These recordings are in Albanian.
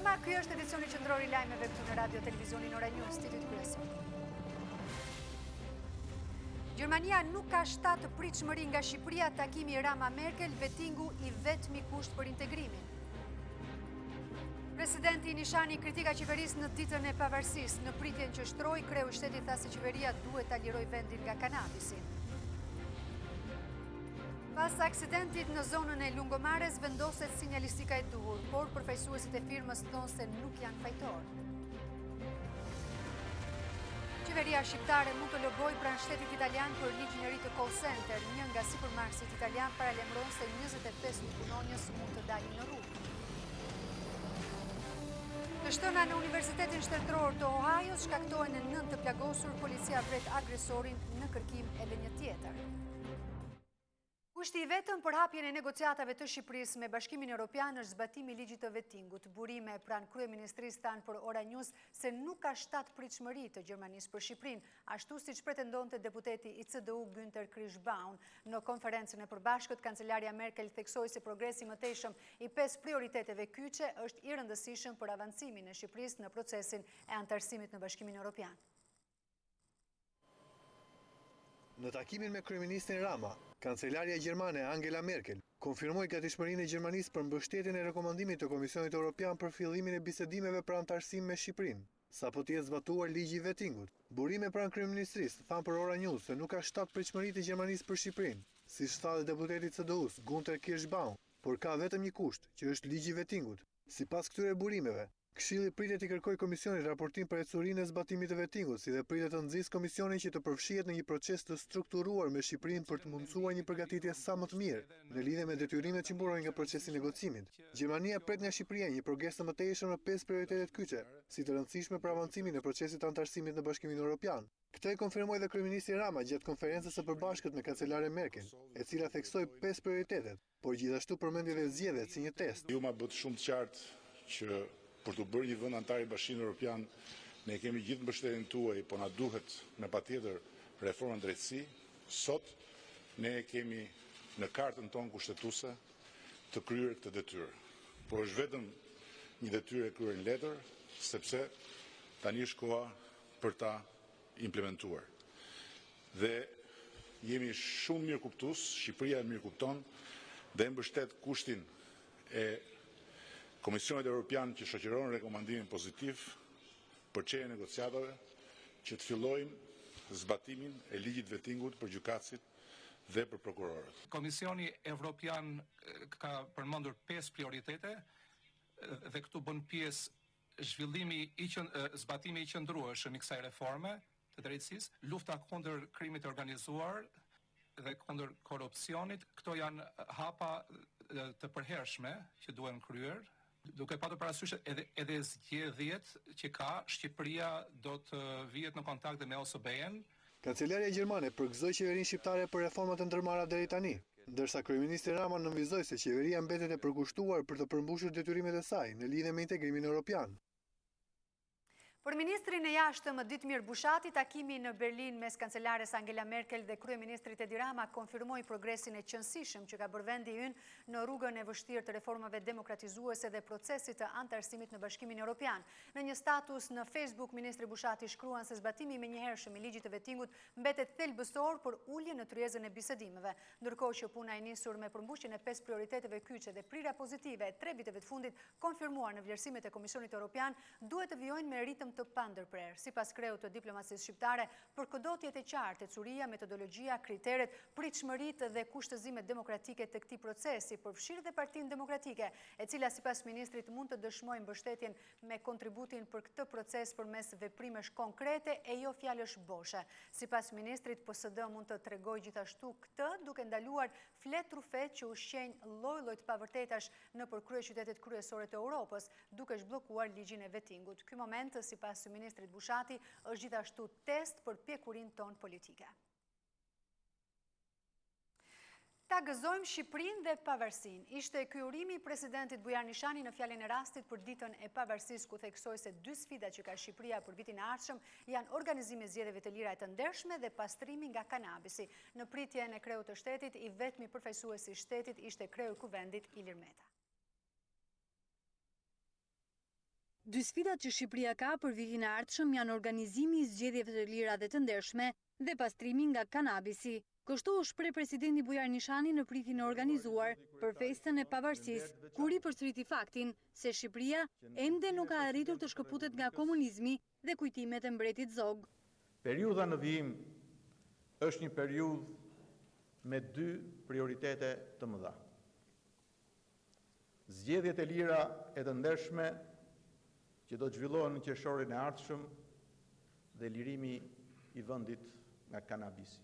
mbrëma, ky është edicioni qendror I lajmeve këtu në Radio Televizionin Ora News, titujt kryesor. Gjermania nuk ka shtatë pritshmëri nga Shqipëria, takimi Rama-Merkel, vettingu I vetmi kusht për integrimin. Presidenti Nishani kritika qeverisë në ditën e pavarësisë, në pritjen që shtroi, kreu I shtetit tha se qeveria duhet ta lirojë vendin nga kanabisi. Pas aksidentit në zonën e Lungomares vendoset sinjalistika e duhur, por përfaqësuesit e firmës thonë se nuk janë fajtor. Qeveria shqiptare mund të lobojë pranë shtetit italian për ligjin e ri të call center. Një nga supermarketet italian paralajmëron se 25.000 punonjës mund të dalin në rrugë. Të shtëna në Universitetin Shtetëror të Ohio's shkaktojnë 9 të plagosur, policia vret agresorin në kërkim edhe një tjetër. Kushti I vetëm për hapjen e negociatave të Shqipërisë me Bashkimin Evropian është zbatimi I ligjit të vettingut. Burime pranë kryeministrisë thanë për Ora News se nuk ka shtatë pritshmëri të Gjermanisë për Shqipërinë, ashtu siç pretendonte deputeti I CDU Günther Krischbaum. Në konferencën e përbashkët, kancelarja Merkel theksoi se progresi I mëtejshëm I 5 prioriteteve kyçe është I rëndësishëm për avancimin e Shqipërisë në procesin e antarësimit në Bashkimin Evropian. Në takimin me kryeministrin Rama, kancelarja gjermane Angela Merkel konfirmoi gatishmërinë e Gjermanisë për mbështetjen e rekomandimit të Komisionit Evropian për fillimin e bisedimeve për antarësim me Shqipërinë, sapo të jetë zbatuar ligji I vettingut. Burime pranë kryeministrisë thanë për Ora News se nuk ka shtatë pritshmëri të Gjermanisë për Shqipërinë, siç tha dhe deputeti I CDU-s Günther Krischbaum, por ka vetëm një kusht, që është ligji I vettingut. Sipas këtyre burimeve, Këshilli pritet I kërkojë Komisionit raportim për ecurinë e zbatimit të vettingut, si dhe pritet të nxjisë Komisionin që të përfshihet në një proces të strukturuar me Shqipërinë për të mundësuar një përgatitje sa më të mirë në lidhje me detyrimet që mburojnë nga procesi I negocimit. Gjermania pret nga Shqipëria një progres të mëtejshëm në 5 prioritetet kyçe, si të rëndësishme për avancimin e procesit të antarësimit në Bashkimin Evropian. Këtë e konfirmoi dhe kryeministri Rama gjatë konferencës së përbashkët me kancelaren Merkel, e cila theksoi 5 prioritetet, por gjithashtu përmendi edhe zgjedhjet si një test. Ju ma bët shumë të qartë që për të bërë një vend antar I Bashkimit Evropian, ne kemi gjithë mbështetjen tuaj, po na duhet me patjetër reforma drejtësi. Sot ne kemi në kartën tonë kushtetuese të kryer këtë detyrë. Por është vetëm një detyrë e kryer në letër, sepse tani është koha për ta implementuar. Dhe jemi shumë mirë kuptues, Shqipëria e mirë kupton dhe mbështet kushtin e Komisionit Evropian që shoqëron rekomandimin pozitiv për çeljen e negociatave që të fillojmë zbatimin e ligjit vettingut për gjykatësit dhe për prokurorët. Komisioni Evropian ka përmendur 5 prioritete dhe këtu bën pjesë zbatimi I qëndrueshëm I kësaj reforme të drejtësisë, lufta kundër krimit të organizuar dhe kundër korrupsionit. Këto janë hapa të përhershme që duhen kryer. Duke patur parasysh edhe zgjedhjet që ka, Shqipëria do të vihet në kontakte me OSBE-n. Kancelarja gjermane përgëzoi qeverinë shqiptare për reformat e ndërmarra deri tani, ndërsa kryeministri Rama nënvizoi se qeveria mbetet e përkushtuar për të përmbushur detyrimet e saj në lidhje me integrimin evropian. Për ministrin e jashtëm Ditmir Bushati, takimi në Berlin mes kancelares Angela Merkel dhe kryeministrit Edi Rama konfirmoi progresin e qëndësishëm që ka bërë vendi ynë në rrugën e vështirë të reformave demokratizuese dhe procesit të antarësimit në Bashkimin Evropian. Në një status në Facebook, ministri Bushati shkruan se zbatimi menjëhershëm I ligjit të vettingut mbetet thelbësor për ulje në tryezën e bisedimeve, ndërkohë që puna e nisur me përmbushjen e 5 prioriteteve kyçe dhe prirja pozitive e 3 viteve të fundit konfirmuar në vlerësimet e Komisionit Evropian duhet të vijojnë me ritëm të pandërprer. Sipas kreut të diplomacisë shqiptare, përkodotjet e qartë, ecuria, metodologjia, kriteret, pritshmëritë dhe kushtëzimet demokratike të këtij procesi, përfshirë dhe Partinë Demokratike, e cila sipas ministrit mund të dëshmojë mbështetjen me kontributin për këtë proces përmes veprimesh konkrete e jo fjalësh boshe. Sipas ministrit, PSD mund të tregojë gjithashtu këtë duke ndaluar flet trufet që ushqejnë lloj-lloj të pavërtetash nëpër kryeqytetet kryesore të Europës, duke zhbllokuar ligjin e vettingut. Ky moment, sipas ministrit Bushati, është gjithashtu test për pjekurinë tonë politike. Ta gëzojmë Shqipërinë dhe pavarësinë. Ishte ky urimi I presidentit Bujar Nishani në fjalën e rastit për ditën e pavarësisë, ku theksoi se 2 sfidat që ka Shqipëria për vitin e ardhshëm janë organizimi I zgjedhjeve të lira e të ndershme dhe pastrimi nga kanabisi. Në pritjen e kreut të shtetit, I vetmi përfaqësuesi I shtetit ishte kreu I kuvendit Ilir Meta. Dy sfidat që Shqipëria ka për vitin e ardhshëm janë organizimi i zgjedhjeve të lira dhe të ndershme dhe pastrimi nga kanabisi. Kështu u shpreh presidenti Bujar Nishani në pritjen e organizuar për festën e Pavarësisë, kur i përsëriti faktin se Shqipëria ende nuk ka arritur të shkëputet nga komunizmi dhe kujtimet e mbretit Zog. Periudha në vijim është një periudhë me dy prioritete të mëdha. Zgjedhjet e lira e të ndershme që do të zhvillohen në qershorin e ardhshëm dhe lirimi i vendit nga kanabisi.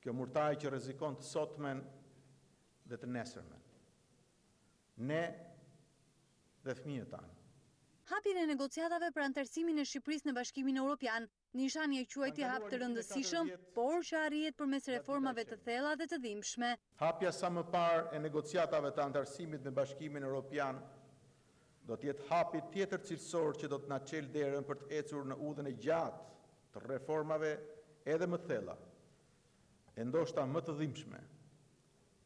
Kjo murtaj që rrezikon të sotmen dhe të nesërmen. Ne dhe fëmijët tanë. Hapjen e negociatave për antarësimin e Shqipërisë në Bashkimin Evropian, Nishani e quajti hap të rëndësishëm, por që arrihet përmes reformave të thella dhe të dhimbshme. Hapja sa më parë e negociatave të antarësimit në Bashkimin Evropian do të jetë hapi tjetër cilësor që do të na çelë derën për të ecur në udhën e gjatë të reformave edhe më thella, e ndoshta më të dhimbshme,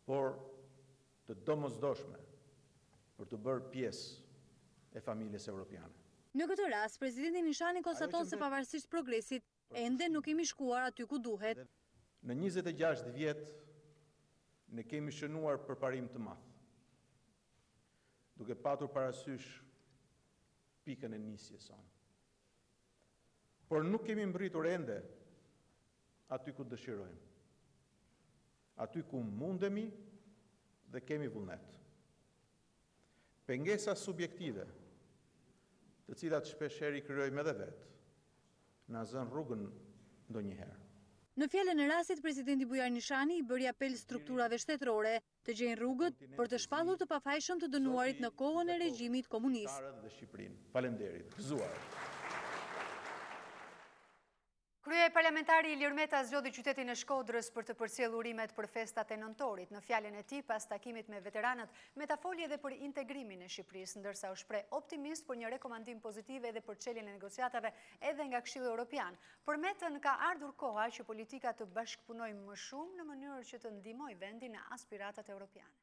por të domosdoshme për të bërë pjesë e familjes evropiane. Në këtë rast, presidenti Nishani konstaton se pavarësisht progresit, ende nuk kemi shkuar aty ku duhet. Në 26 vjet ne kemi shënuar përparim të madh, duke patur parasysh pikën e nisjes sonë. Por nuk kemi mbritur ende aty ku dëshirojmë, aty ku mundemi dhe kemi vullnet. Pengesa subjektive, të cilat shpeshherë i krijojmë edhe vetë, na zën rrugën ndonjëherë. Në fjalën e rastit, presidenti Bujar Nishani i bëri apel strukturave shtetërore të gjejnë rrugët për të shpallur të pafajshëm të dënuarit në kohën e regjimit komunist. Dhe Shqipërinë. Faleminderit. Gëzuar. Krye parlamentari Ilir Meta zgjodhi qytetin e Shkodrës për të përcjellur urimet për festat e nëntorit. Në fjalën e tij pas takimit me veteranët, Meta foli edhe për integrimin e Shqipërisë, ndërsa u shpreh optimist për një rekomandim pozitiv edhe për çeljen e negociatave edhe nga Këshilli Evropian. Për Metën ka ardhur koha që politika të bashkëpunojë më shumë në mënyrë që të ndihmojë vendin në aspiratat evropiane.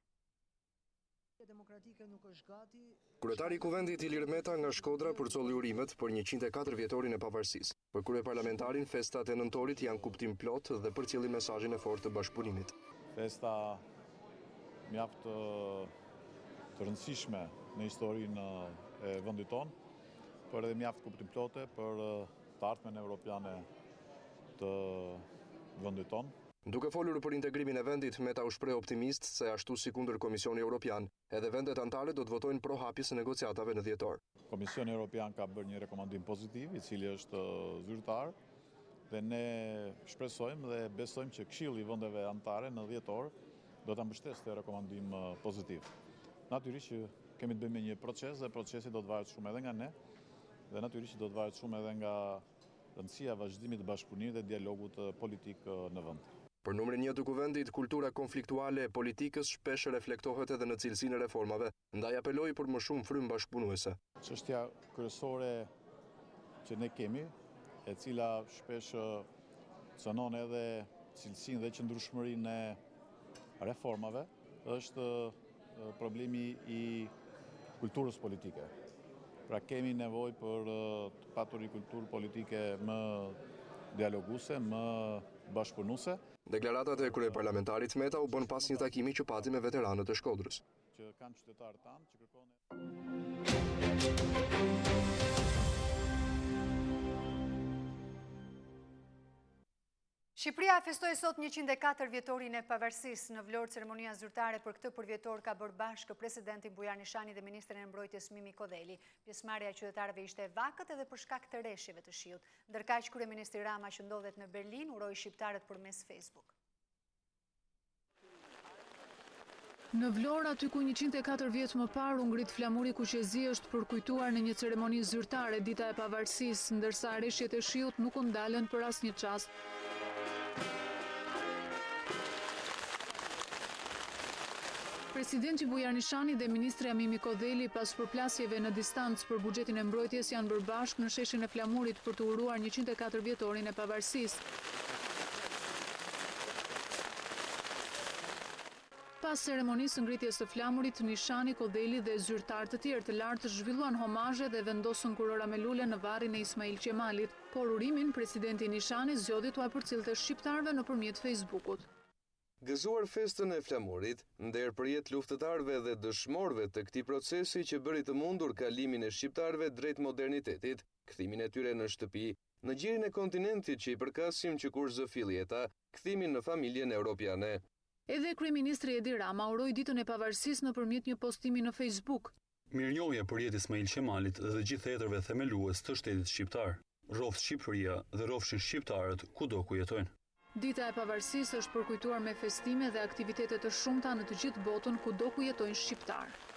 Kryetari i Kuvendit Ilir Meta nga Shkodra përcolli urimet për 104 vjetorin e pavarësisë. Për kryeparlamentarin, festat e nëntorit janë kuptim plot dhe përcjellin mesazhin e fortë të bashkëpunimit. Festa mjaft të rëndësishme në historinë e vendit tonë, por edhe mjaft kuptim plote për të ardhmen evropiane të vendit tonë. Duke folur për integrimin e vendit, Meta u shpreh optimist se ashtu si kundër Komisioni Evropian, edhe vendet anëtare do të votojnë pro hapjes së negociatave në dhjetor. Komisioni Evropian ka bërë një rekomandim pozitiv, i cili është zyrtar, dhe ne shpresojmë dhe besojmë që Këshilli i vendeve anëtare në dhjetor do ta mbështesë këtë rekomandim pozitiv. Natyrisht që kemi të bëjmë me një proces dhe procesi do të varet shumë edhe nga ne, dhe natyrisht që do të varet shumë edhe nga rëndësia vazhdimit të bashkëpunimit dhe dialogut politik në vend. Për numrin 1 të kuvendit, kultura konfliktuale e politikës shpesh reflektohet edhe në cilësinë e reformave, ndaj apeloi për më shumë frymë bashkëpunuese. Çështja kryesore që ne kemi, e cila shpesh cënon edhe cilësinë dhe qëndrueshmërinë e reformave, është problemi i kulturës politike. Pra kemi nevojë për të patur një kulturë politike më dialoguese, më bashkëpunuese. Deklaratat e kryeparlamentarit Meta u bën pas një takimi që pati me veteranët e Shkodrës. Që kanë qytetarë tanë që kërkojnë. Shqipëria festoi sot 104 vjetorin e pavarësisë. Në Vlorë, ceremonia zyrtare për këtë përvjetor ka bërë bashkë presidentin Bujar Nishani dhe ministrin e mbrojtjes Mimi Kodeli. Pjesëmarrja e qytetarëve ishte e vakët edhe për shkak të rreshjeve të shiut. Ndërkaq kryeministri Rama që ndodhet në Berlin uroi shqiptarët përmes Facebook. Në Vlorë, aty ku 104 vjet më parë u ngrit flamuri kuqezi, është përkujtuar në një ceremoni zyrtare dita e pavarësisë, ndërsa rreshjet e shiut nuk u ndalën për asnjë çast. Presidenti Bujar Nishani dhe ministrja Mimi Kodeli pas përplasjeve në distancë për buxhetin e mbrojtjes janë bërë bashkë në sheshin e flamurit për të uruar 104 vjetorin e pavarësisë. Pas ceremonisë ngritjes së flamurit, Nishani, Kodeli dhe zyrtar të tjerë të lartë zhvilluan homazhe dhe vendosën kurora me lule në varrin e Ismail Qemalit, por urimin presidenti Nishani zgjodhi t'u përcillte shqiptarëve nëpërmjet Facebookut. Gëzuar festën e flamurit, ndërpërjet luftëtarëve dhe dëshmorëve të këtij procesi që bëri të mundur kalimin e shqiptarëve drejt modernitetit, kthimin e tyre në shtëpi, në gjirin e kontinentit që i përkasim që kur zëfilli jeta, kthimin në familjen europiane. Edhe kryeministri Edi Rama uroi ditën e pavarësisë nëpërmjet një postimi në Facebook. Mirënjohje për jetë Ismail Qemalit dhe të gjithë hetërve themelues të shtetit shqiptar. Rroft Shqipëria dhe rrofshin shqiptarët kudo ku jetojnë. Dita e pavarësisë është përkujtuar me festime dhe aktivitete të shumta në të gjithë botën kudo ku jetojnë shqiptarë.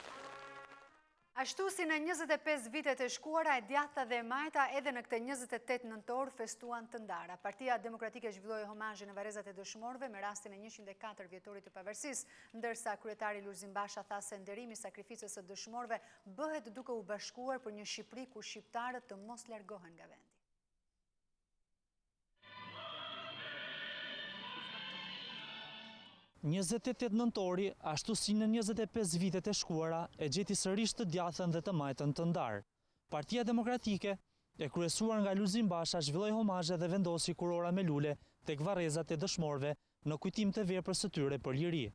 Ashtu si në 25 vitet e shkuara, e djatha dhe e majta edhe në këtë 28 nëntor festuan të ndara. Partia Demokratike zhvilloi homazhe në varrezat e dëshmorëve me rastin e 104 vjetorit të pavarësisë, ndërsa kryetari Lulzim Basha tha se nderimi i sakrificës së dëshmorëve bëhet duke u bashkuar për një Shqipëri ku shqiptarët të mos largohen nga vendi. Një 28 nëntori, ashtu si në 25 vitet e shkuara, e gjeti sërish të djathën dhe të majtën të ndarë. Partia Demokratike, e kryesuar nga Lulzim Basha, zhvilloi homazhe dhe vendosi kurora me lule tek varrezat e dëshmorëve në kujtim të veprës së tyre për liri.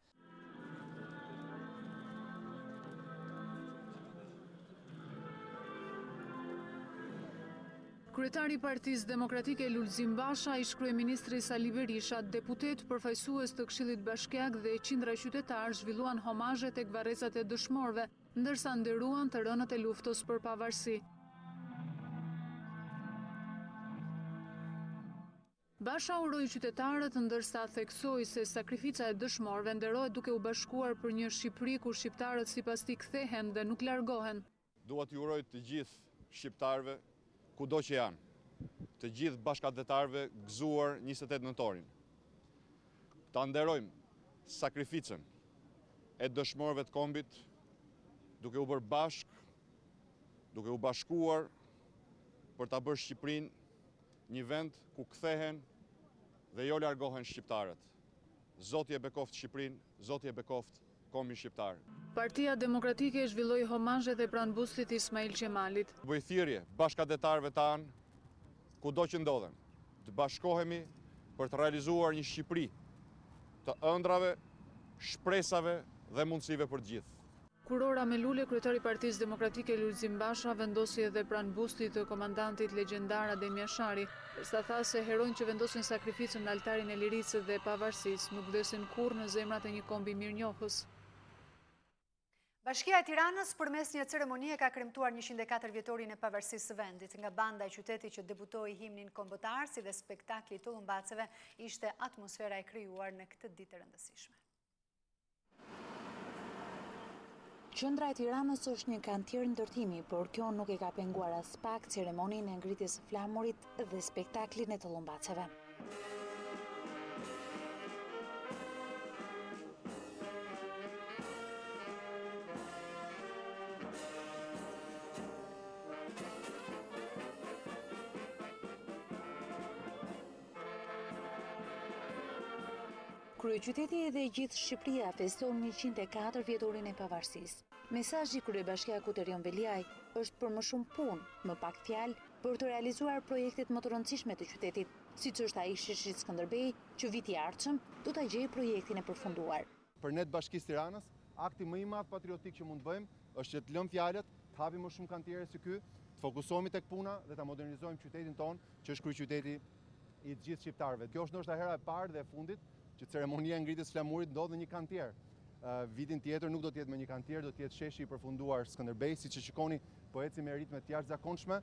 Kryetari i Partisë Demokratike Lulzim Basha, ish kryeministri Sali Berisha, deputet, përfaqësues të Këshillit Bashkiak dhe qindra qytetarë zhvilluan homazhe tek varrezat e dëshmorëve, ndërsa nderuan të rënët e luftës për pavarësi. Basha uroi qytetarët, ndërsa theksoi se sakrifica e dëshmorëve nderohet duke u bashkuar për një Shqipëri ku shqiptarët sipas tij kthehen dhe nuk largohen. Dua t'ju uroj të gjithë shqiptarëve kudo që janë, të gjithë bashkëdhetarëve gëzuar 28 nëntorin. Ta nderojmë sakrificën e dëshmorëve të kombit, duke u bërë bashkë, duke u bashkuar për ta bërë Shqipërinë një vend ku kthehen dhe jo largohen shqiptarët. Zoti e bekoft Shqipërinë, Zoti e bekoft kombin shqiptar. Partia Demokratike zhvilloi homazhe dhe pranë bustit Ismail Qemalit. Bëj thirrje bashkëdhetarëve tanë, kudo që ndodhen, të bashkohemi për të realizuar një Shqipëri të ëndrave, shpresave dhe mundësive për gjithë. Kurora me lule, kryetari i Partisë Demokratike Lulzim Basha vendosi edhe pranë bustit të komandantit legjendar Adem Jashari, sa tha se heronjtë që vendosin sakrificën në altarin e lirisë dhe pavarësisë nuk vdesin kurrë në zemrat e një kombi mirënjohës. Bashkia e Tiranës përmes një ceremonie ka kremtuar 104 vjetorin e pavarësisë së vendit. Nga banda e qytetit që debutoi himnin kombëtar si dhe spektakli i tullumbaceve ishte atmosfera e krijuar në këtë ditë të rëndësishme. Qendra e Tiranës është një kantier ndërtimi, por kjo nuk e ka penguar as pak ceremoninë e ngritjes së flamurit dhe spektaklin e tullumbaceve. Kryeqyteti dhe gjithë Shqipëria feston 104 vjetorin e pavarësisë. Mesazhi kryebashkiakut Erion Veliaj është për më shumë punë, më pak fjalë, për të realizuar projektet më të rëndësishme të qytetit, siç është ai Sheshit Skënderbej, që viti i ardhshëm do ta gjejë projektin e përfunduar. Për ne të Bashkisë Tiranës, akti më i madh patriotik që mund të bëjmë është që të lëmë fjalët, të hapim më shumë kantiere si ky, të fokusohemi tek puna dhe ta modernizojmë qytetin tonë, që është kryeqyteti i të gjithë shqiptarëve. Kjo është ndoshta hera e parë dhe e fundit që ceremonia e ngritjes flamurit ndodh në një kantier. Vitin tjetër nuk do të jetë me një kantier, do të jetë sheshi i përfunduar Skënderbej, siç e shikoni, po eci me ritme të jashtëzakonshme.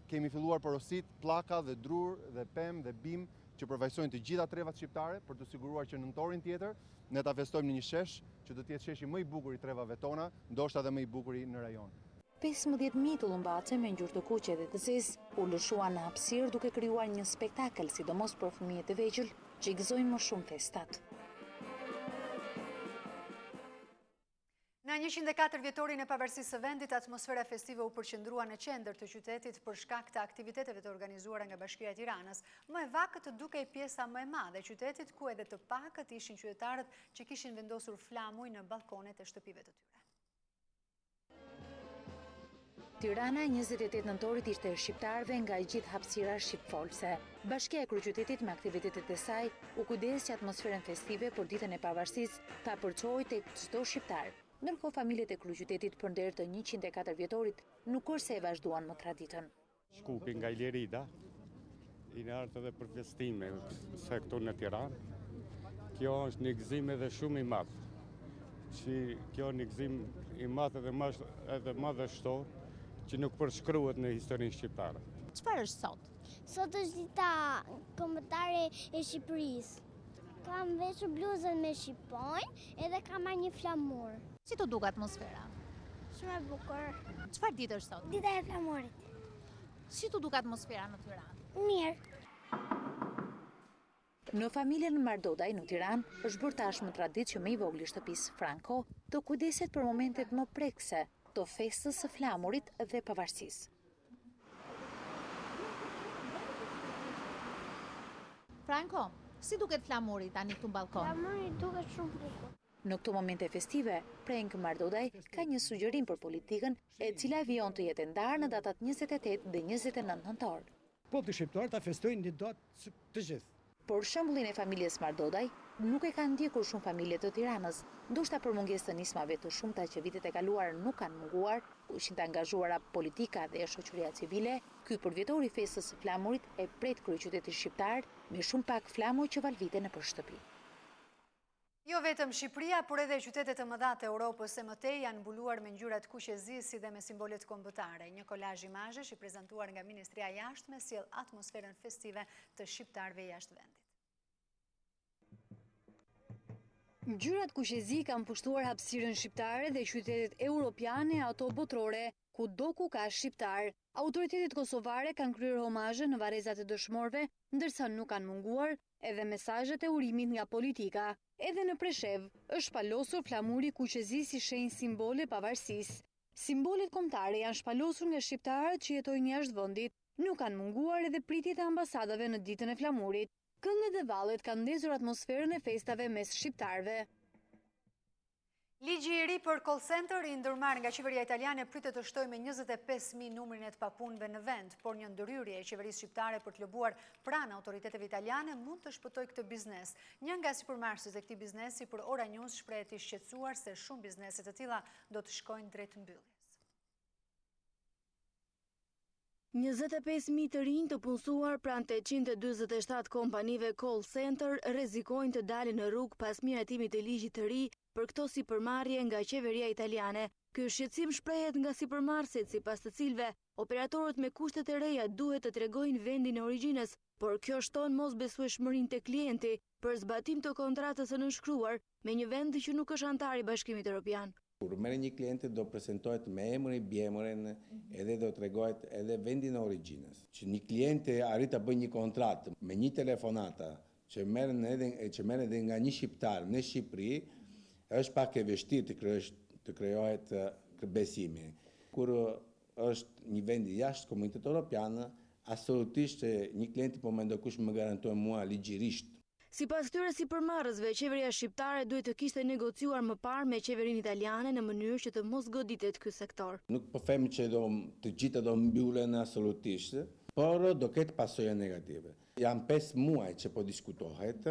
Kemi filluar porosit, pllaka dhe drur dhe pemë dhe bim që përfaqësojnë të gjitha trevat shqiptare për të siguruar që nëntorin tjetër ne ta festojmë në një shesh që do të jetë sheshi më i bukur i trevave tona, ndoshta edhe më i bukur në rajon. 15.000 tullumbace me ngjyrë të kuqe dhe të zezë u lëshuan në hapësirë duke krijuar një spektakël, sidomos për fëmijët e vegjël që i gëzojnë më shumë festat. Në 104 vjetorin e pavarësisë së vendit, atmosfera festive u përqendrua në qendër të qytetit për shkak të aktiviteteve të organizuara nga Bashkia e Tiranës. Më e vakët dukej pjesa më e madhe e qytetit, ku edhe të pakët ishin qytetarët që kishin vendosur flamuj në balkonet e shtëpive të tyre. Tirana 28 nëntorit ishte e shqiptarëve nga gjithë hapësira shqipfolse. Bashkia e Kryeqytetit me aktivitetet e saj u kujdes që atmosferën festive për ditën e pavarësisë ta përçojë tek çdo shqiptar. Ndërkohë familjet e Kryeqytetit përnder të 104 vjetorit nuk është se e vazhduan më traditën. Shkupi nga Ilirida, i në artë edhe për festime, se këtu në Tiranë. Kjo është një gëzim edhe shumë i madh. Kjo një gëzim i madh edhe madhështor, që nuk përshkruhet në historinë shqiptare. Çfarë është sot? Sot është dita kombëtare e Shqipërisë. Kam veshur bluzën me shqiponjë edhe kam marrë një flamur. Si të duk atmosfera? Shumë e bukur. Çfarë ditë është sot? Dita e flamurit. Si të duk atmosfera në Tiranë? Mirë. Në familjen Mardodaj në Tiranë është bërë tashmë traditë që më i vogël i shtëpisë Franco të kujdeset për momentet më prekse të festës së flamurit dhe pavarësisë. Franco, si duket flamuri tani këtu në balkon? Flamuri duket shumë bukur. Në këto momente festive, Prenk Mardodaj ka një sugjerim për politikën e cila vijon të jetë ndarë në datat 28 dhe 29 nëntor. Populli shqiptar ta festojnë një datë të gjithë. Por shembullin e familjes Mardodaj nuk e kanë ndjekur shumë familje të Tiranës, ndoshta për mungesë të nismave të shumta që vitet e kaluara nuk kanë munguar, ku ishin të angazhuara politika dhe shoqëria civile. Ky përvjetori festës së flamurit e pret kryeqytetit shqiptar me shumë pak flamuj që valviten nëpër shtëpi. Jo vetëm Shqipëria, por edhe qytetet të mëdha të Europës e mëtej janë mbuluar me ngjyrat kuqezi si dhe me simbolet kombëtare. Një kolazh imazhesh i prezantuar nga Ministria e Jashtme sjell atmosferën festive të shqiptarëve jashtë vendit. Ngjyrat kuqezi kanë pushtuar hapësirën shqiptare dhe qytetet europiane ato botërore, kudo ku ka shqiptar. Autoritetet kosovare kanë kryer homazhe në varrezat e dëshmorëve, ndërsa nuk kanë munguar edhe mesazhet e urimit nga politika. Edhe në Preshev është shpalosur flamuri kuqezi si shenjë simbole pavarësisë. Simbolet kombëtare janë shpalosur nga shqiptarët që jetojnë jashtë vendit. Nuk kanë munguar edhe pritjet e ambasadave në ditën e flamurit. Këngët dhe vallet kanë ndezur atmosferën e festave mes shqiptarëve. Ligji i ri për call center i ndërmarrë nga qeveria italiane pritet të shtojë me 25.000 numrin e të papunëve në vend, por një ndërhyrje e qeverisë shqiptare për të lëbuar pranë autoriteteve italiane mund të shpëtojë këtë biznes. Një nga sipërmarrësit e këtij biznesi për Ora News shprehet i shqetësuar se shumë biznese të tilla do të shkojnë drejt mbylljes. 25.000 të rinj të punësuar pranë 847 kompanive call center rrezikojnë të dalin në rrugë pas miratimit të ligjit të ri për këto sipërmarrje nga qeveria italiane. Ky shqetësim shprehet nga sipërmarrësit, sipas të cilëve operatorët me kushtet e reja duhet të tregojnë vendin e origjinës, por kjo shton mosbesueshmërinë te klienti për zbatim të kontratës së nënshkruar me një vend që nuk është antar i Bashkimit Evropian. Kur merë një klienti do prezentohet me emrin, bjemërin edhe do tregohet edhe vendin e origjinës. Që një klienti arrit të bëjë një kontratë me një telefonata që merr edhe nga një shqiptar në Shqipëri, është pak e vështirë të krijohet besimi. Kur është një vend i jashtë komunitetit evropian, absolutisht një klienti po mendoj kush më garanton mua ligjirisht. Sipas këtyre sipërmarrësve, qeveria shqiptare duhet të kishte negociuar më parë me qeverinë italiane në mënyrë që të mos goditet ky sektor. Nuk po them që të gjitha do mbyllen absolutisht, por do ketë pasoja negative. Janë 5 muaj që po diskutohet.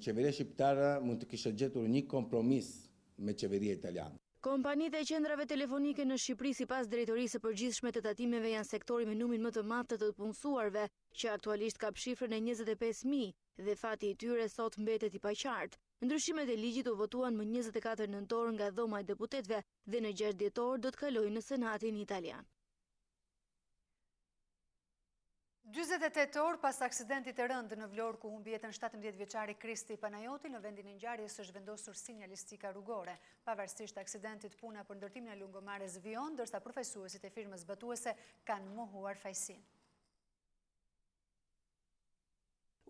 Qeveria shqiptare mund të kishte gjetur një kompromis me qeveria italiane. Kompanitë e qendrave telefonike në Shqipëri sipas drejtorisë së përgjithshme të tatimeve janë sektori me numrin më të madh të punësuarve, që aktualisht kap shifrën e 25.000 dhe fati i tyre sot mbetet i paqartë. Ndryshimet e ligjit u votuan më 24 nëntor nga Dhoma e Deputetëve dhe në 6 dhjetor do të kalojnë në Senatin italian. 48 orë pas aksidentit të rëndë në Vlorë ku humbi jetën 17 vjeçari Kristi Panajoti, në vendin e ngjarjes është vendosur sinjalistika rrugore. Pavarësisht aksidentit, puna për ndërtimin e lungomares vijon, ndërsa përfaqësuesit e firmës zbatuese kanë mohuar fajsinë.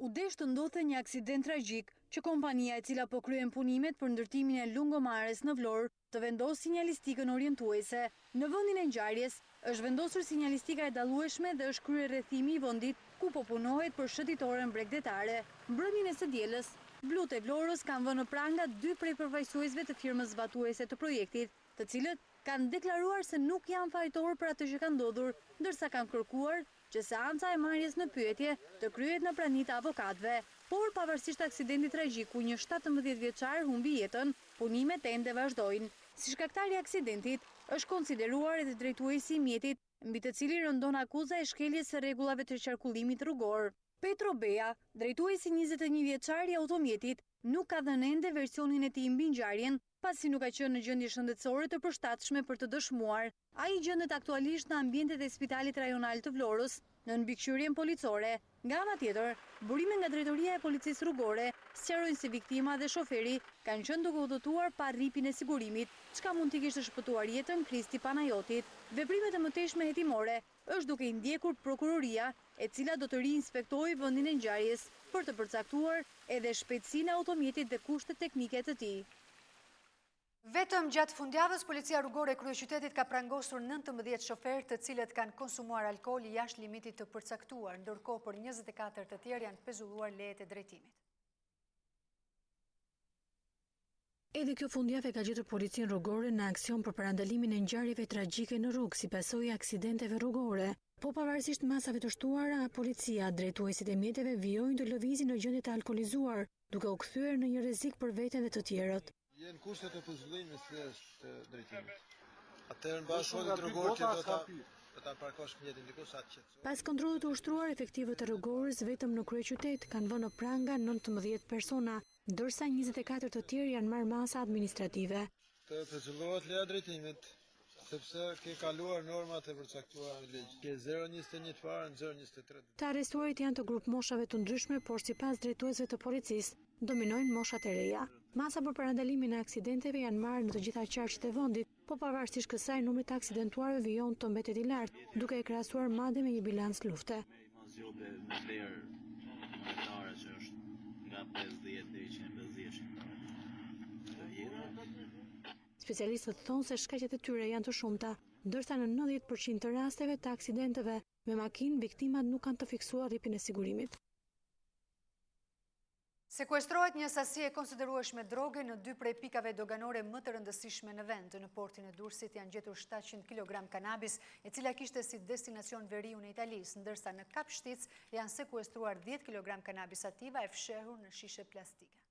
U desh të ndodhte një aksident tragjik që kompania e cila po kryen punimet për ndërtimin e lungomares në Vlorë të vendosë sinjalistikën orientuese. Në vendin e ngjarjes është vendosur sinjalistika e dallueshme dhe është kryer rrethimi i vendit ku po punohet për shëtitoren bregdetare. Mbrëmjen e së dielës, Blut e Vlorës kanë vënë në pranga 2 prej përfaqësuesve të firmës zbatuese të projektit, të cilët kanë deklaruar se nuk janë fajtor për atë që ka ndodhur, ndërsa kanë kërkuar që seanca e marrjes në pyetje të kryhet në praninë e avokatëve. Por pavarësisht aksidentit tragjik ku një 17 vjeçar humbi jetën, punimet ende vazhdojnë. Si shkaktari i aksidentit është konsideruar edhe drejtuesi i mjetit, mbi të cili rëndon akuza e shkeljes së rregullave të qarkullimit rrugor. Petro Beja, drejtuesi 21 vjeçar i automjetit, nuk ka dhënë ende versionin e tij mbi ngjarjen, pasi nuk ka qenë në gjendje shëndetësore të përshtatshme për të dëshmuar. Ai gjendet aktualisht në ambientet e Spitalit Rajonal të Vlorës, në mbikëqyrjen policore. Nga ana tjetër, burime nga Drejtoria e Policisë Rrugore sqarojnë se viktima dhe shoferi kanë qenë duke udhëtuar pa rripin e sigurimit, çka mund t'i kishte shpëtuar jetën Kristi Panajotit. Veprimet e mëtejshme hetimore është duke i ndjekur prokuroria, e cila do të riinspektojë vendin e ngjarjes për të përcaktuar edhe shpejtësinë e automjetit dhe kushtet teknike të tij. Vetëm gjatë fundjavës, policia rrugore e kryeqytetit ka prangosur 19 shoferë të cilët kanë konsumuar alkool jashtë limitit të përcaktuar, ndërkohë për 24 të tjerë janë pezulluar lejet e drejtimit. Edhe kjo fundjavë ka gjetur policinë rrugore në aksion për parandalimin e ngjarjeve tragjike në rrugë si pasojë e aksidenteve rrugore. Po pavarësisht masave të shtuara, policia, drejtuesit e mjeteve vijojnë të lëvizin në gjendje të alkoolizuar, duke u kthyer në një rrezik për veten dhe të tjerët. Jenë kushtet e pezullimit të drejtimit. Atëherë në bashkëpunët rrugor që do ta parkosh mjetin diku sa të qetësoj. Pas kontrollit të ushtruar, efektivët e rrugorës vetëm në kryeqytet kanë vënë në pranga 19 persona, ndërsa 24 të tjerë janë marrë masa administrative. Të pezullohet leja drejtimit, sepse ke kaluar normat e përcaktuara në ligj. Ke 021 farë në 023. Të arrestuarit janë të grup moshave të ndryshme, por sipas drejtuesve të policisë, dominojnë moshat e reja. Masa për parandalimin e aksidenteve janë marrë në të gjitha qarqet e vendit, po pavarësisht kësaj numri të aksidentuarve vijon të mbetet i lartë, duke e krahasuar madje me një bilans lufte. Specialistët thonë se shkaqet e tyre janë të shumta, ndërsa në 90% të rasteve të aksidenteve me makinë viktimat nuk kanë të fiksuar rripin e sigurimit. Sekuestrohet një sasi e konsiderueshme droge në 2 prej pikave doganore më të rëndësishme në vend. Në portin e Durrësit janë gjetur 700 kg kanabis, e cila kishte si destinacion veriu në Italis, ndërsa në Kapshtic janë sekuestruar 10 kg kanabis sativa e fshehur në shishe plastike.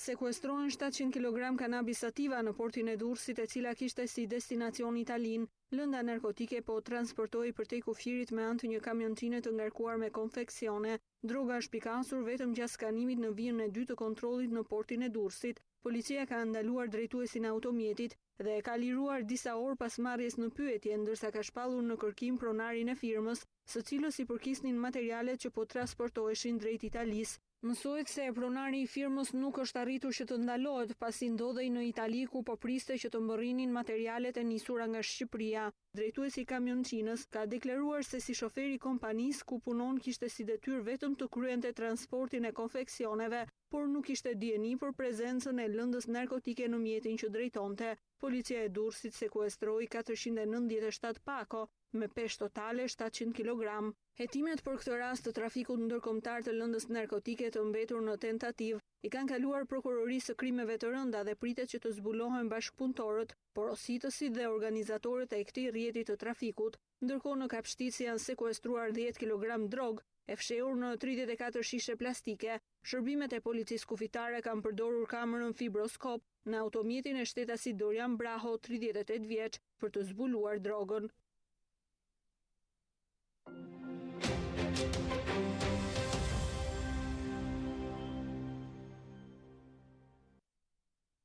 Sekuestrohen 700 kg kanabis sativa në portin e Durrësit, e cila kishte si destinacion Italin. Lënda narkotike po transportoi përtej kufirit me anë të një kamionçine të ngarkuar me konfeksione. Droga është pikasur vetëm gjatë skanimit në vijën e 2 të kontrollit në portin e Durrësit. Policia ka ndaluar drejtuesin e automjetit dhe e ka liruar disa orë pas marrjes në pyetje, ndërsa ka shpallur në kërkim pronarin e firmës, së cilës i përkisnin materialet që po transportoheshin drejt Italis. Mësohet se pronari i firmës nuk është arritur që të ndalohet, pasi ndodhej në Itali ku po priste që të mbërrinin materialet e nisura nga Shqipëria. Drejtuesi i kamionçinës ka deklaruar se si shoferi i kompanisë ku punon kishte si detyrë vetëm të kryente transportin e konfeksioneve, por nuk kishte dieni për prezencën e lëndës narkotike në mjetin që drejtonte. Policia e Durrësit sekuestroi 497 pako, me peshë totale 700 kg. Hetimet për këtë rast të trafikut ndërkombëtar të lëndës narkotike të mbetur në tentativë i kanë kaluar prokurorisë së krimeve të rënda dhe pritet që të zbulohen bashkëpunëtorët, porositësit dhe organizatorët e këtij rrjeti të trafikut. Ndërkohë në Kapshtic janë sekuestruar 10 kg drogë e fshehur në 34 shishe plastike. Shërbimet e policisë kufitare kanë përdorur kamerën fibroskop në automjetin e shtetasit Dorian Braho, 38 vjeç, për të zbuluar drogën.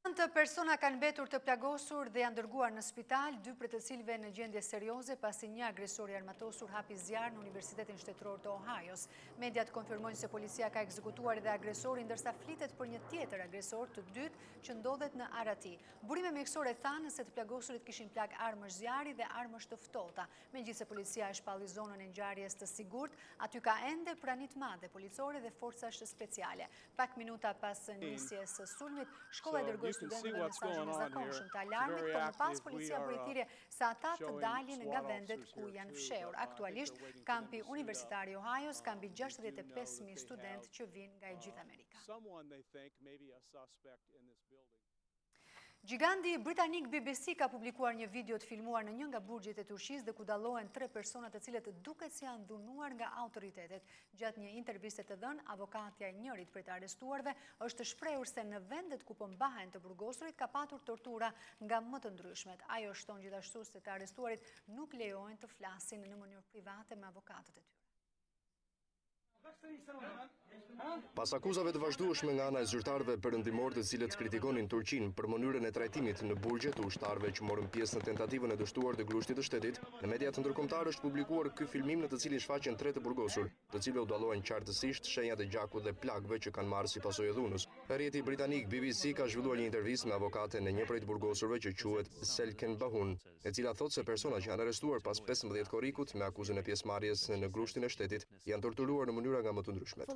Të persona kanë mbetur të plagosur dhe janë dërguar në spital, 2 prej të cilëve në gjendje serioze pasi një agresor i armatosur hapi zjarr në Universitetin Shtetëror të Ohajos. Mediat konfirmojnë se policia ka ekzekutuar edhe agresorin ndërsa flitet për një tjetër agresor të dytë që ndodhet në Arati. Burime mjekësore thanë se të plagosurit kishin plag armësh zjarri dhe armësh të ftohta. Megjithëse policia e shpalli zonën e ngjarjes të sigurt, aty ka ende pranit madhe policore dhe forcash speciale. Pak minuta pas nisjes së sulmit, shkolla e dërgoi studentëve mesazhe në zakonshëm të alarmit, por më pas policia bëri thirrje sa ata të dalin nga vendet ku janë fshehur. Aktualisht, kampi universitar i Ohajos ka mbi 65.000 studentë që vijnë nga e gjithë Amerika. Giganti britanik BBC ka publikuar një video të filmuar në një nga burgjet e Turqisë dhe ku dallohen 3 persona të cilët duket se janë dhunuar nga autoritetet. Gjatë një interviste të dhënë, avokatja e njërit prej të arrestuarve është shprehur se në vendet ku po mbahen të burgosurit ka patur tortura nga më të ndryshmet. Ajo shton gjithashtu se të arrestuarit nuk lejohen të flasin në mënyrë private me avokatët e tyre. Pas akuzave të vazhdueshme nga ana e zyrtarëve perëndimor të cilët kritikonin Turqinë për mënyrën e trajtimit në burgje të ushtarëve që morën pjesë në tentativën e dështuar të grushtit të shtetit, në mediat ndërkombëtare është publikuar ky filmim në të cilin shfaqen 3 të burgosur, të cilëve u dallohen qartësisht shenjat e gjakut dhe plagëve që kanë marrë si pasojë dhunës. Rrjeti britanik BBC ka zhvilluar një intervistë me avokaten e një prej të burgosurve që quhet Selken Bahun, e cila thotë se personat që janë arrestuar pas 15 korrikut me akuzën e pjesëmarrjes në grushtin e shtetit janë torturuar në mënyra nga më të ndryshmet.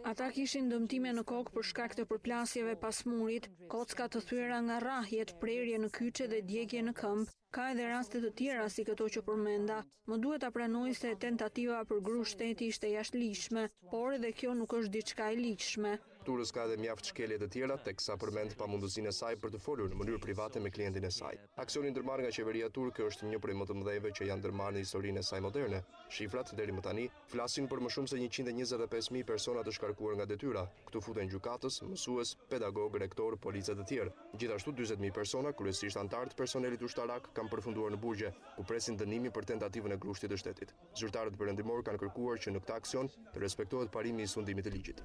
Ata kishin dëmtime në kokë për shkak të përplasjeve pas murit, kocka të thyera nga rrahjet, prerje në kyçe dhe djegje në këmbë. Ka edhe raste të tjera si këto që përmenda. Më duhet ta pranoj se tentativa për grusht shteti ishte jashtëligjshme, por edhe kjo nuk është diçka e ligjshme. Turës ka edhe mjaft shkelje të tjera, teksa përmend pamundësinë e saj për të folur në mënyrë private me klientin e saj. Aksioni ndërmarrë nga qeveria turke është një prej më të mëdhejve që janë ndërmarrë në historinë e saj moderne. Shifrat deri më tani flasin për më shumë se 125.000 persona të shkarkuar nga detyra. Këtu futen gjykatës, mësues, pedagog, rektor, policë të tjerë. Gjithashtu 40.000 persona, kryesisht anëtar të personelit ushtarak, kanë përfunduar në burgje, ku presin dënimin për tentativën e grushtit të shtetit. Zyrtarët perëndimor kanë kërkuar që në këtë aksion të respektohet parimi i sundimit të ligjit.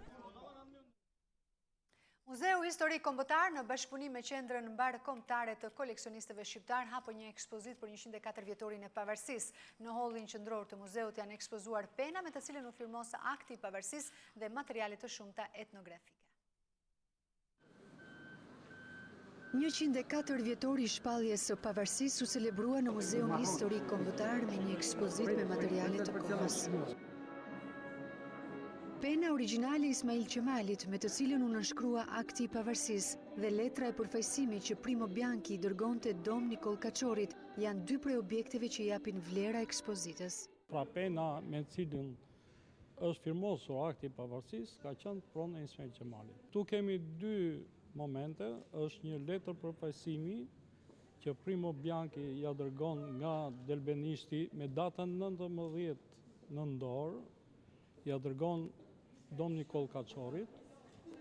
Muzeu Historik Kombëtar në bashkëpunim me Qendrën Mbarkombëtare të Koleksionistëve Shqiptar hapë një ekspozitë për 104 vjetorin e pavarësisë. Në hollin qendror të muzeut janë ekspozuar pena me të cilën u firmos akti i pavarësisë dhe materiale të shumta etnografike. 104 vjetori i shpalljes së pavarësisë u celebrua në Muzeun Historik Kombëtar me një ekspozitë me materiale të kohës. Pena origjinale e Ismail Qemalit, me të cilën u nënshkrua akti i pavarësisë dhe letra e përfaqësimit që Primo Bianchi i dërgonte Dom Nikol Kaçorit, janë 2 prej objekteve që japin vlera ekspozitës. Pra pena me cilën është firmosur akti i pavarësisë ka qenë pronë e Ismail Qemalit. Tu kemi 2 momente, është një letër përfaqësimi që Primo Bianchi ja dërgon nga Delbenisti me datën 19 nëntor, ja dërgon Dom Nikol Kaçorit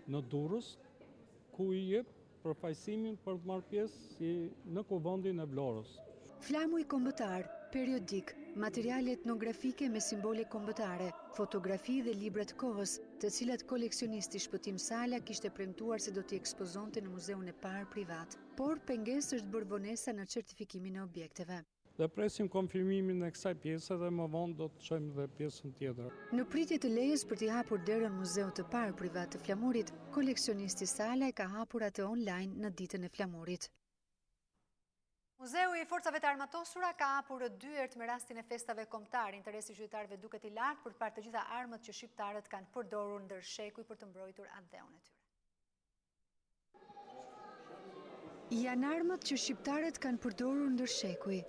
në Durrës, ku i jep përfaqësimin për të marrë pjesë në kuvendin e Vlorës. Flamuj kombëtar, periodik, materiale etnografike me simbole kombëtare, fotografi dhe libra të kohës, të cilat koleksionisti Shpëtim Sala kishte premtuar se do t'i ekspozonte në muzeun e parë privat, por pengesë është bërë vonesa në certifikimin e objekteve. Dhe presim konfirmimin e kësaj pjese dhe më vonë do të çojmë dhe pjesën tjetër. Në pritje të lejes për t'i hapur derën muzeut të parë privat të Flamurit, koleksionisti Sala e ka hapur atë online në ditën e Flamurit. Muzeu i Forcave të Armatosura ka hapur 2 herë me rastin e festave kombëtare. Interesi i qytetarëve duket i lartë për të parë të gjitha armët që shqiptarët kanë përdorur ndër shekuj për të mbrojtur atë dheun e tyre. Janë armët që shqiptarët kanë përdorur ndër shekuj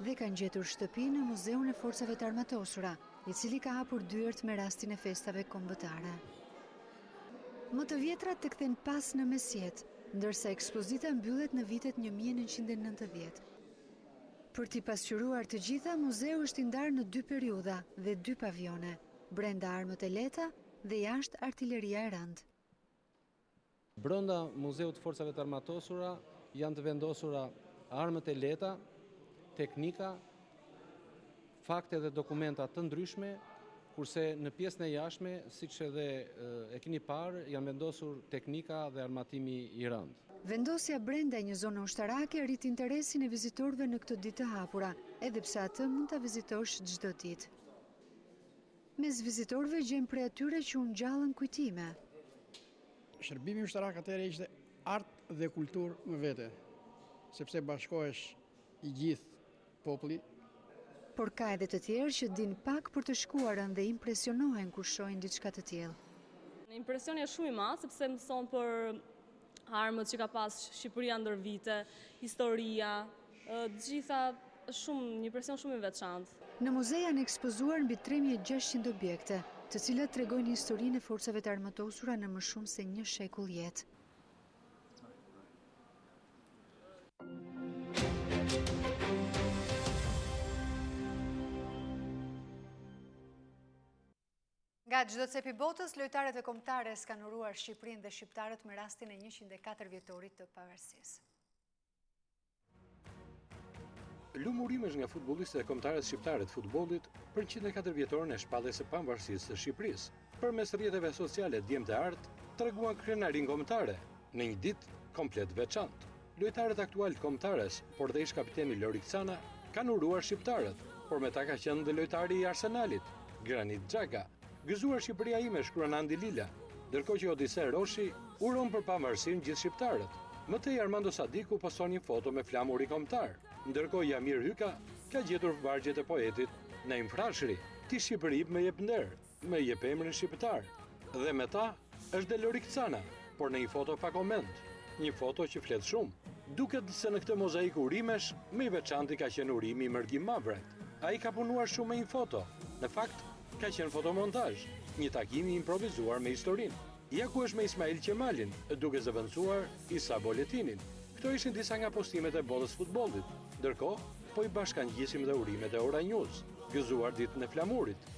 dhe kanë gjetur shtëpi në Muzeun e Forcave të Armatosura, i cili ka hapur 2 herë me rastin e festave kombëtare. Më të vjetrat të kthen pas në mesjet, ndërsa ekspozita mbyllet në vitet 1990. Për t'i pasqyruar të gjitha, muzeu është i ndarë në 2 periudha dhe 2 pavione, brenda armët e lehta dhe jashtë artilleria e rëndë. Brenda Muzeut të Forcave të Armatosura janë të vendosura armët e lehta, teknika, fakte dhe dokumenta të ndryshme, kurse në pjesën e jashtme, siç edhe e keni parë, janë vendosur teknika dhe armatimi i rëndë. Vendosja brenda një zone ushtarake rrit interesin e vizitorëve në këtë ditë të hapura, edhe pse atë mund ta vizitosh çdo ditë. Mes vizitorëve gjen prej atyre që u ngjallën kujtime. Shërbimi ushtarak atëherë ishte art dhe kulturë më vete, sepse bashkohesh i gjithë populli. Por ka edhe të tjerë që din pak për të shkuarën dhe impresionohen kur shohin diçka të tillë. Impresioni është shumë i madh sepse mëson për armët që ka pas Shqipëria ndër vite, historia, gjitha një impresion shumë i veçantë. Në muze janë ekspozuar mbi 3600 objekte, të cilat tregojnë historinë e forcave të armatosura në më shumë se një shekull jetë. Nga çdo cep i botës, lojtarët e kombëtares kanë uruar Shqipërinë dhe shqiptarët me rastin e 104 vjetorit të pavarësisë. Lumurimesh nga futbollistët e kombëtarës shqiptare të futbollit për 104 vjetorin e shpalljes së pavarësisë së Shqipërisë. Përmes rrjeteve sociale djemt e art, treguan krenarinë kombëtare në një ditë komplet veçantë. Lojtarët aktual të kombëtares, por dhe ish kapiteni Lori Kcana, kanë uruar shqiptarët, por me ta ka qenë dhe lojtari i Arsenalit, Granit Xhaka. Gëzuar Shqipëria ime, shkruan Andi Lila, ndërkohë që Odise Roshi uron për pavarësinë gjithë shqiptarët. Më tej Armando Sadiku poston një foto me flamuri kombëtar, ndërkohë Jamir Hyka ka gjetur vargjet e poetit Naim Frashëri. Ti Shqipëri më jep nder, më jep emrin shqiptar. Dhe me ta është dhe Lori Kcana, por në një foto pa koment, një foto që flet shumë. Duket se në këtë mozaik urimesh, më i veçanti ka qenë urimi i Mërgim Mavret. Ai ka punuar shumë me një foto. Në fakt, ka qenë fotomontazh, një takim i improvizuar me historinë. Ja ku është me Ismail Qemalin, duke zëvendësuar Isa Boletinin. Këto ishin disa nga postimet e botës futbollit. Ndërkohë, po i bashkangjisim dhe urimet e Ora News, gëzuar ditën e flamurit.